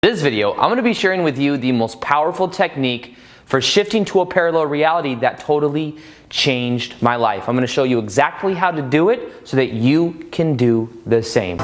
In this video, I'm going to be sharing with you the most powerful technique for shifting to a parallel reality that totally changed my life. I'm going to show you exactly how to do it so that you can do the same.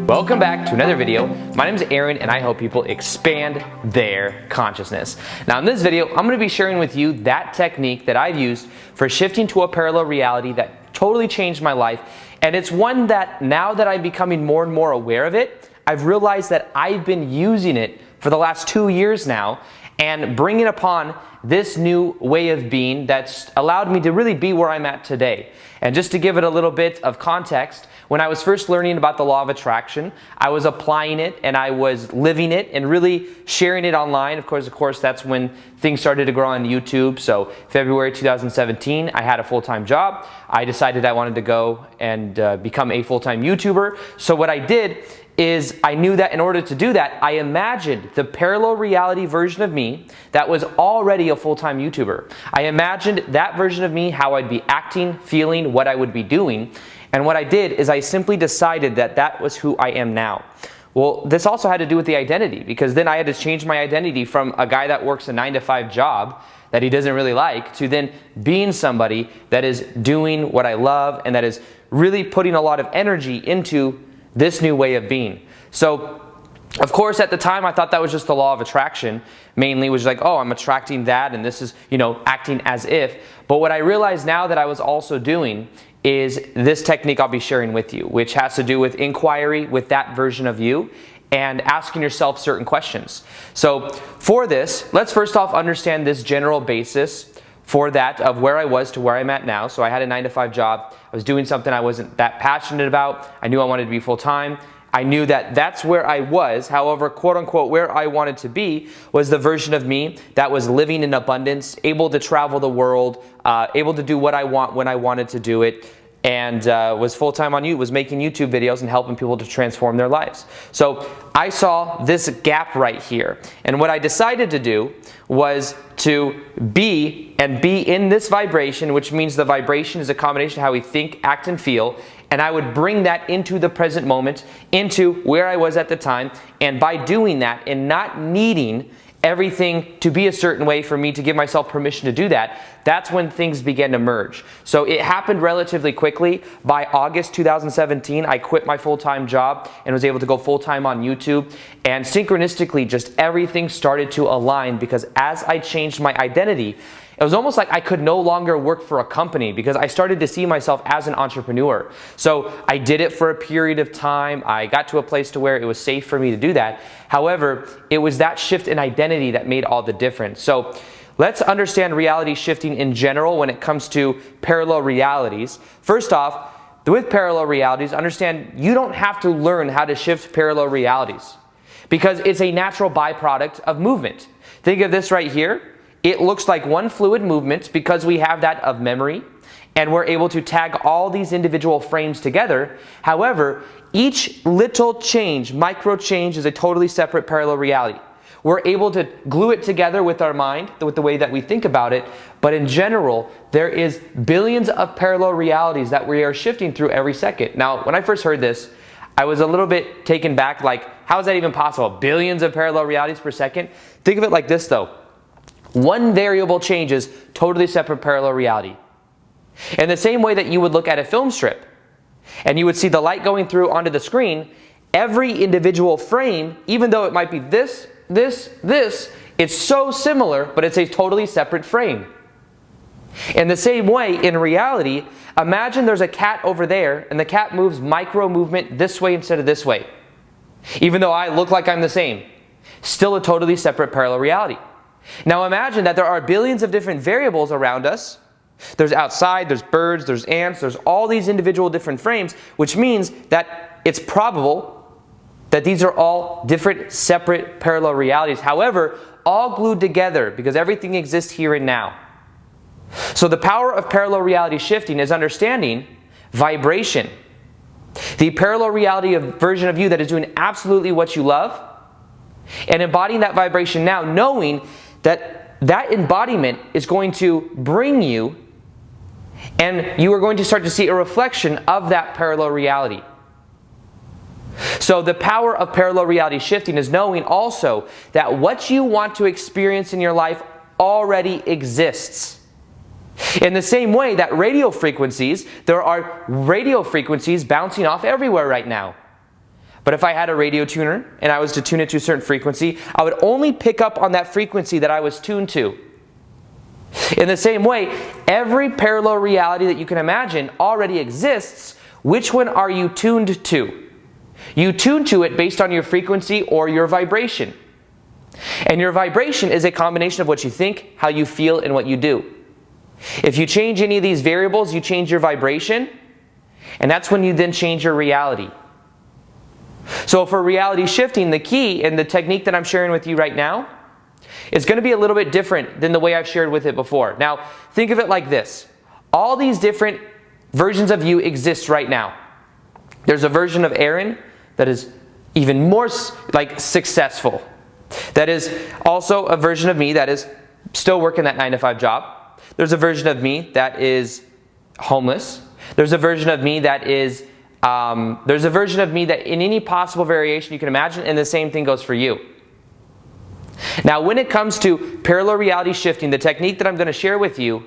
Welcome back to another video. My name is Aaron and I help people expand their consciousness. Now in this video, I'm going to be sharing with you that technique that I've used for shifting to a parallel reality that totally changed my life. And it's one that now that I'm becoming more and more aware of it, I've realized that I've been using it for the last 2 years now and bringing upon this new way of being that's allowed me to really be where I'm at today. And just to give it a little bit of context, when I was first learning about the law of attraction, I was applying it and I was living it and really sharing it online. Of course, that's when things started to grow on YouTube. So February 2017, I had a full-time job. I decided I wanted to go and become a full-time YouTuber. So what I did is I knew that in order to do that, I imagined the parallel reality version of me that was already a full-time YouTuber. I imagined that version of me, how I'd be acting, feeling, what I would be doing. And what I did is I simply decided that that was who I am now. Well, this also had to do with the identity, because then I had to change my identity from a guy that works a 9-to-5 job that he doesn't really like to then being somebody that is doing what I love and that is really putting a lot of energy into this new way of being. So, of course, at the time I thought that was just the law of attraction, mainly was like, oh, I'm attracting that and this is, acting as if. But what I realized now that I was also doing is this technique I'll be sharing with you, which has to do with inquiry with that version of you and asking yourself certain questions. So for this, let's first off understand this general basis for that of where I was to where I'm at now. So I had a 9-to-5 job. I was doing something I wasn't that passionate about. I knew I wanted to be full-time. I knew that that's where I was. However, quote unquote, where I wanted to be was the version of me that was living in abundance, able to travel the world, able to do what I want when I wanted to do it, and was full-time on YouTube, was making YouTube videos and helping people to transform their lives. So I saw this gap right here. And what I decided to do was to be in this vibration, which means the vibration is a combination of how we think, act, and feel. And I would bring that into the present moment, into where I was at the time. And by doing that and not needing everything to be a certain way for me to give myself permission to do that, that's when things began to merge. So it happened relatively quickly. By August 2017, I quit my full-time job and was able to go full-time on YouTube. And synchronistically, just everything started to align because as I changed my identity, it was almost like I could no longer work for a company because I started to see myself as an entrepreneur. So I did it for a period of time. I got to a place to where it was safe for me to do that. However, it was that shift in identity that made all the difference. So let's understand reality shifting in general when it comes to parallel realities. First off, with parallel realities, understand you don't have to learn how to shift parallel realities because it's a natural byproduct of movement. Think of this right here. It looks like one fluid movement because we have that of memory and we're able to tag all these individual frames together. However, each little change, micro change, is a totally separate parallel reality. We're able to glue it together with our mind, with the way that we think about it, but in general, there is billions of parallel realities that we are shifting through every second. Now, when I first heard this, I was a little bit taken back, like, how is that even possible? Billions of parallel realities per second? Think of it like this though. One variable changes, totally separate parallel reality. In the same way that you would look at a film strip and you would see the light going through onto the screen, every individual frame, even though it might be this, it's so similar, but it's a totally separate frame. In the same way, in reality, imagine there's a cat over there and the cat moves micro movement this way instead of this way. Even though I look like I'm the same, still a totally separate parallel reality. Now imagine that there are billions of different variables around us. There's outside, there's birds, there's ants, there's all these individual different frames, which means that it's probable that these are all different, separate, parallel realities. However, all glued together because everything exists here and now. So the power of parallel reality shifting is understanding vibration. The parallel reality version of you that is doing absolutely what you love and embodying that vibration now, knowing that that embodiment is going to bring you and you are going to start to see a reflection of that parallel reality. So the power of parallel reality shifting is knowing also that what you want to experience in your life already exists. In the same way that radio frequencies, there are radio frequencies bouncing off everywhere right now. But if I had a radio tuner and I was to tune it to a certain frequency, I would only pick up on that frequency that I was tuned to. In the same way, every parallel reality that you can imagine already exists. Which one are you tuned to? You tune to it based on your frequency or your vibration. And your vibration is a combination of what you think, how you feel, and what you do. If you change any of these variables, you change your vibration, and that's when you then change your reality. So for reality shifting, the key and the technique that I'm sharing with you right now is going to be a little bit different than the way I've shared with it before. Now, think of it like this. All these different versions of you exist right now. There's a version of Aaron that is even more successful. That is also a version of me that is still working that 9-to-5 job. There's a version of me that is homeless. There's a version of me that is, there's a version of me that in any possible variation you can imagine, and the same thing goes for you. Now, when it comes to parallel reality shifting, the technique that I'm going to share with you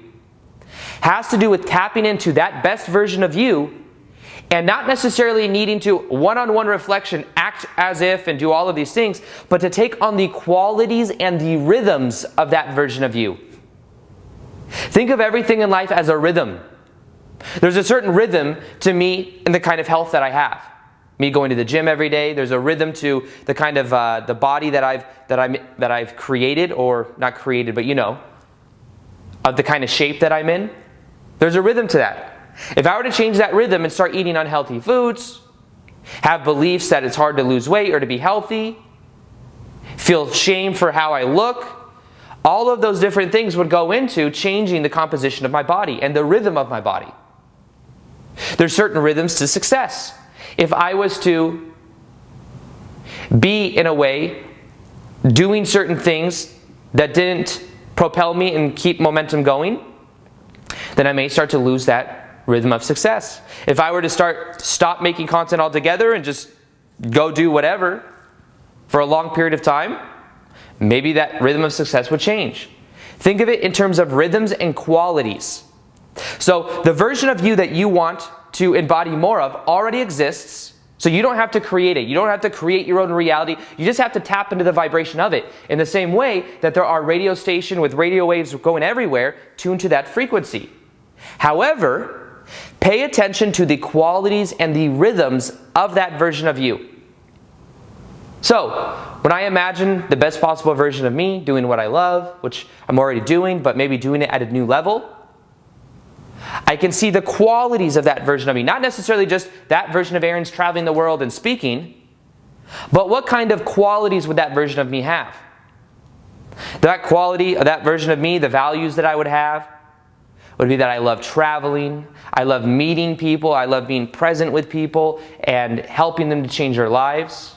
has to do with tapping into that best version of you and not necessarily needing to one-on-one reflection, act as if, and do all of these things, but to take on the qualities and the rhythms of that version of you. Think of everything in life as a rhythm. There's a certain rhythm to me and the kind of health that I have. Me going to the gym every day. There's a rhythm to the kind of the body that I've created, or not created, but you know, of the kind of shape that I'm in. There's a rhythm to that. If I were to change that rhythm and start eating unhealthy foods, have beliefs that it's hard to lose weight or to be healthy, feel shame for how I look, all of those different things would go into changing the composition of my body and the rhythm of my body. There's certain rhythms to success. If I was to be, in a way, doing certain things that didn't propel me and keep momentum going, then I may start to lose that rhythm of success. If I were to stop making content altogether and just go do whatever for a long period of time, maybe that rhythm of success would change. Think of it in terms of rhythms and qualities. So the version of you that you want to embody more of already exists, so you don't have to create it. You don't have to create your own reality. You just have to tap into the vibration of it. In the same way that there are radio stations with radio waves going everywhere tuned to that frequency. However, pay attention to the qualities and the rhythms of that version of you. So, when I imagine the best possible version of me doing what I love, which I'm already doing, but maybe doing it at a new level, I can see the qualities of that version of me. Not necessarily just that version of Aaron's traveling the world and speaking, but what kind of qualities would that version of me have? That quality of that version of me, the values that I would have, would be that I love traveling, I love meeting people, I love being present with people and helping them to change their lives.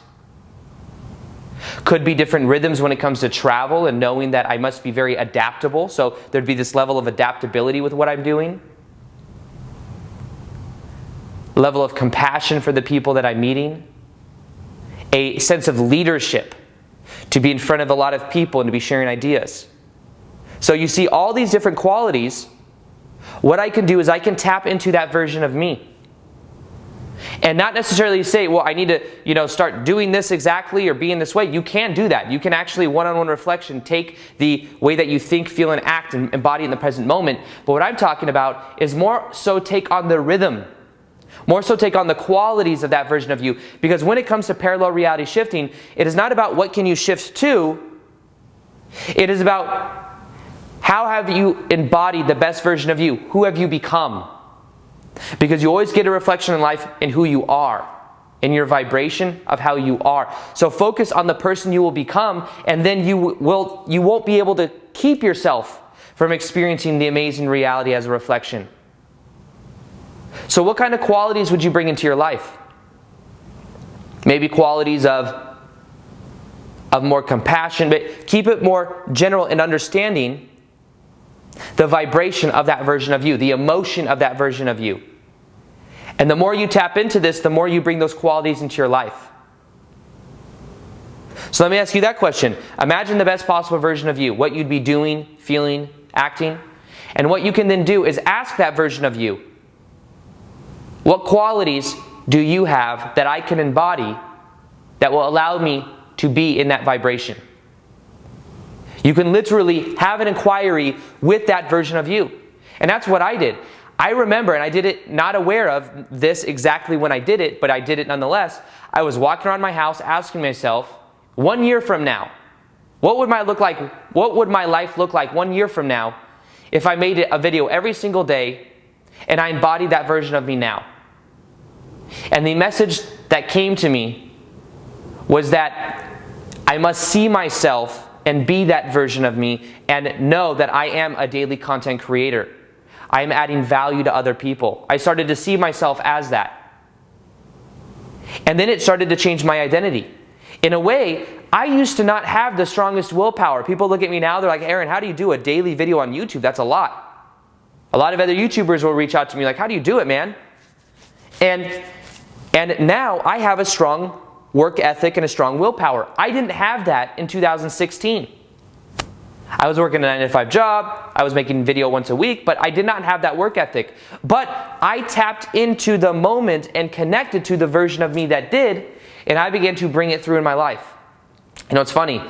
Could be different rhythms when it comes to travel and knowing that I must be very adaptable. So there'd be this level of adaptability with what I'm doing. Level of compassion for the people that I'm meeting. A sense of leadership to be in front of a lot of people and to be sharing ideas. So you see all these different qualities. What I can do is I can tap into that version of me. And not necessarily say, well, I need to, start doing this exactly or be in this way. You can do that. You can actually one-on-one reflection, take the way that you think, feel, and act and embody in the present moment. But what I'm talking about is more so take on the rhythm. More so take on the qualities of that version of you. Because when it comes to parallel reality shifting, it is not about what can you shift to. It is about how have you embodied the best version of you? Who have you become? Because you always get a reflection in life in who you are, in your vibration of how you are. So focus on the person you will become, and then you won't be able to keep yourself from experiencing the amazing reality as a reflection. So what kind of qualities would you bring into your life? Maybe qualities of more compassion, but keep it more general in understanding the vibration of that version of you, the emotion of that version of you. And the more you tap into this, the more you bring those qualities into your life. So let me ask you that question. Imagine the best possible version of you, what you'd be doing, feeling, acting. And what you can then do is ask that version of you, what qualities do you have that I can embody that will allow me to be in that vibration? You can literally have an inquiry with that version of you. And that's what I did. I remember, and I did it not aware of this exactly when I did it, but I did it nonetheless. I was walking around my house asking myself, 1 year from now, what would my life look like 1 year from now if I made a video every single day and I embodied that version of me now? And the message that came to me was that I must see myself and be that version of me and know that I am a daily content creator. I am adding value to other people. I started to see myself as that. And then it started to change my identity. In a way, I used to not have the strongest willpower. People look at me now, they're like, Aaron, how do you do a daily video on YouTube? That's a lot. A lot of other YouTubers will reach out to me like, how do you do it, man? And now I have a strong work ethic and a strong willpower. I didn't have that in 2016. I was working a 9-to-5 job, I was making video once a week, but I did not have that work ethic. But I tapped into the moment and connected to the version of me that did, and I began to bring it through in my life. You know, it's funny.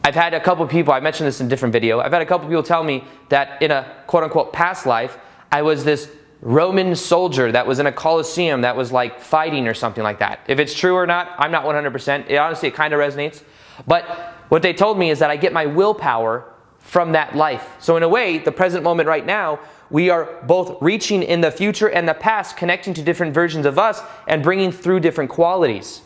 I've had a couple people, I mentioned this in a different video, I've had a couple people tell me that in a quote-unquote past life, I was this Roman soldier that was in a Colosseum that was like fighting or something like that. If it's true or not, I'm not 100%. Honestly, it kind of resonates. But what they told me is that I get my willpower from that life. So in a way, the present moment right now, we are both reaching in the future and the past, connecting to different versions of us and bringing through different qualities.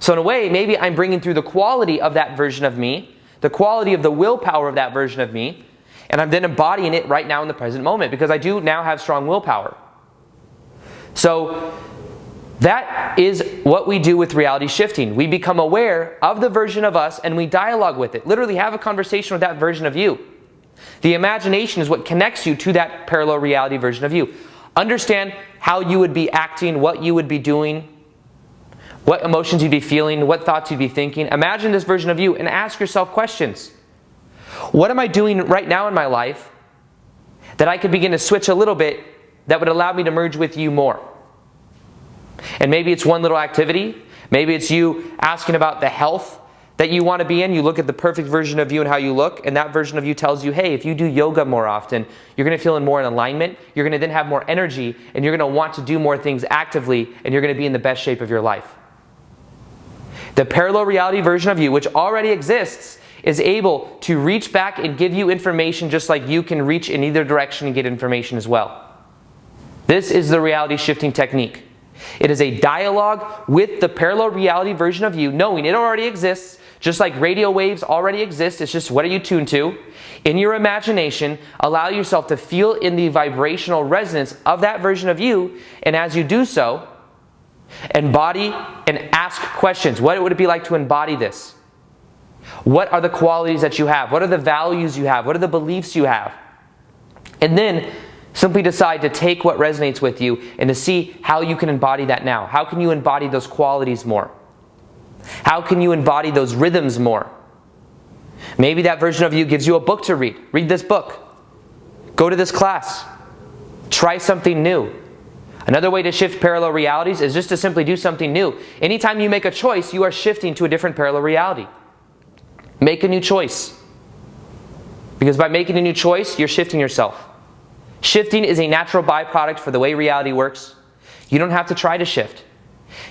So in a way, maybe I'm bringing through the quality of that version of me, the quality of the willpower of that version of me, and I'm then embodying it right now in the present moment because I do now have strong willpower. So that is what we do with reality shifting. We become aware of the version of us and we dialogue with it. Literally have a conversation with that version of you. The imagination is what connects you to that parallel reality version of you. Understand how you would be acting, what you would be doing, what emotions you'd be feeling, what thoughts you'd be thinking. Imagine this version of you and ask yourself questions. What am I doing right now in my life that I could begin to switch a little bit that would allow me to merge with you more? And maybe it's one little activity. Maybe it's you asking about the health that you want to be in. You look at the perfect version of you and how you look, and that version of you tells you, hey, if you do yoga more often, you're going to feel more in alignment. You're going to then have more energy, and you're going to want to do more things actively, and you're going to be in the best shape of your life. The parallel reality version of you, which already exists, is able to reach back and give you information just like you can reach in either direction and get information as well. This is the reality shifting technique. It is a dialogue with the parallel reality version of you, knowing it already exists, just like radio waves already exist. It's just what are you tuned to? In your imagination, allow yourself to feel in the vibrational resonance of that version of you, and as you do so, embody and ask questions. What would it be like to embody this? What are the qualities that you have? What are the values you have? What are the beliefs you have? And then simply decide to take what resonates with you and to see how you can embody that now. How can you embody those qualities more? How can you embody those rhythms more? Maybe that version of you gives you a book to read. Read this book. Go to this class. Try something new. Another way to shift parallel realities is just to simply do something new. Anytime you make a choice, you are shifting to a different parallel reality. Make a new choice. Because by making a new choice, you're shifting yourself. Shifting is a natural byproduct for the way reality works. You don't have to try to shift.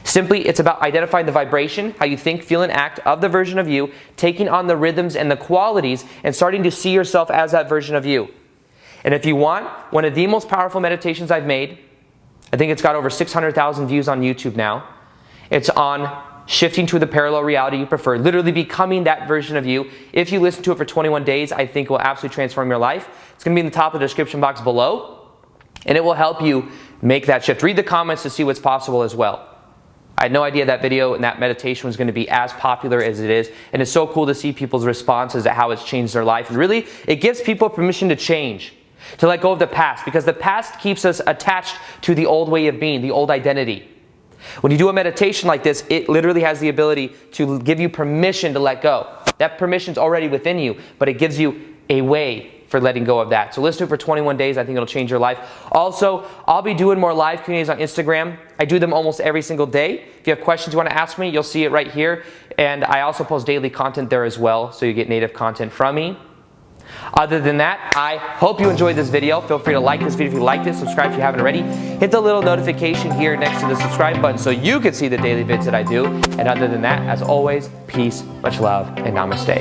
Simply, it's about identifying the vibration, how you think, feel, and act of the version of you, taking on the rhythms and the qualities, and starting to see yourself as that version of you. And if you want, one of the most powerful meditations I've made, I think it's got over 600,000 views on YouTube now. It's on shifting to the parallel reality you prefer, literally becoming that version of you. If you listen to it for 21 days, I think it will absolutely transform your life. It's going to be in the top of the description box below, and it will help you make that shift. Read the comments to see what's possible as well. I had no idea that video and that meditation was going to be as popular as it is, and it's so cool to see people's responses at how it's changed their life. And really, it gives people permission to change. To let go of the past, because the past keeps us attached to the old way of being, the old identity. When you do a meditation like this, it literally has the ability to give you permission to let go. That permission's already within you, but it gives you a way for letting go of that. So let's do it for 21 days. I think it'll change your life. Also, I'll be doing more live communities on Instagram. I do them almost every single day. If you have questions you want to ask me, you'll see it right here. And I also post daily content there as well, so you get native content from me. Other than that, I hope you enjoyed this video. Feel free to like this video if you liked it, subscribe if you haven't already. Hit the little notification here next to the subscribe button so you can see the daily vids that I do. And other than that, as always, peace, much love, and namaste.